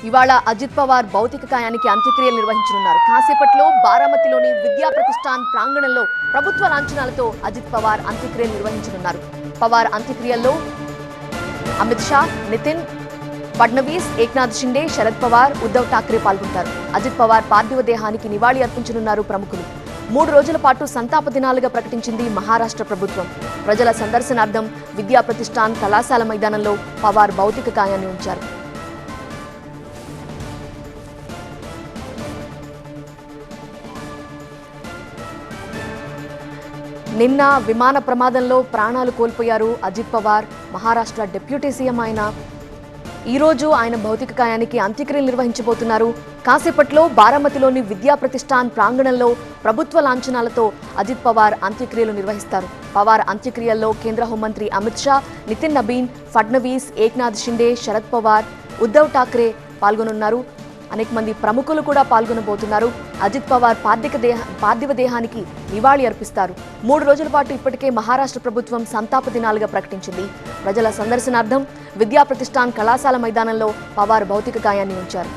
ఇవాళ అజిత్ పవార్ భౌతిక కాయానికి అంత్యక్రియలు నిర్వహించనున్నారు. కాసేపట్లో బారామతిలోని విద్యా ప్రతిష్టాన్ ప్రాంగణంలో ప్రభుత్వ లాంఛనాలతో అజిత్ పవార్ అంత్యక్రియలు నిర్వహించనున్నారు. పవార్ అంత్యక్రియల్లో అమిత్ షా, నితిన్, ఫడ్నవీస్, ఏక్నాథ్ షిండే, శరద్ పవార్, ఉద్ధవ్ ఠాక్రే పాల్గొంటారు. అజిత్ పవార్ పార్థివ దేహానికి నివాళి అర్పించనున్నారు ప్రముఖులు. 3 రోజుల పాటు సంతాప దినాలుగా ప్రకటించింది మహారాష్ట్ర ప్రభుత్వం. ప్రజల సందర్శనార్థం విద్యా ప్రతిష్టాన్ కళాశాల మైదానంలో పవార్ భౌతిక కాయాన్ని ఉంచారు. నిన్న విమాన ప్రమాదంలో ప్రాణాలు కోల్పోయారు అజిత్ పవార్. మహారాష్ట్ర డిప్యూటీ సీఎం ఆయన. ఈరోజు ఆయన భౌతిక కాయానికి అంత్యక్రియలు నిర్వహించబోతున్నారు. కాసేపట్లో బారామతిలోని విద్యా ప్రతిష్టాన్ ప్రాంగణంలో ప్రభుత్వ లాంఛనాలతో అజిత్ పవార్ అంత్యక్రియలు నిర్వహిస్తారు. పవార్ అంత్యక్రియల్లో కేంద్ర హోంమంత్రి అమిత్ షా, నితిన్ నబీన్, ఫడ్నవీస్, ఏక్నాథ్ షిండే, శరద్ పవార్, ఉద్ధవ్ ఠాక్రే పాల్గొనున్నారు. అనేక మంది ప్రముఖులు కూడా పాల్గొనబోతున్నారు. అజిత్ పవార్ పార్థివ దేహానికి నివాళి అర్పిస్తారు. 3 రోజుల పాటు ఇప్పటికే మహారాష్ట్ర ప్రభుత్వం సంతాప దినాలుగా ప్రకటించింది. ప్రజల సందర్శనార్థం విద్యా ప్రతిష్టాన్ కళాశాల మైదానంలో పవార్ భౌతిక కాయాన్ని ఉంచారు.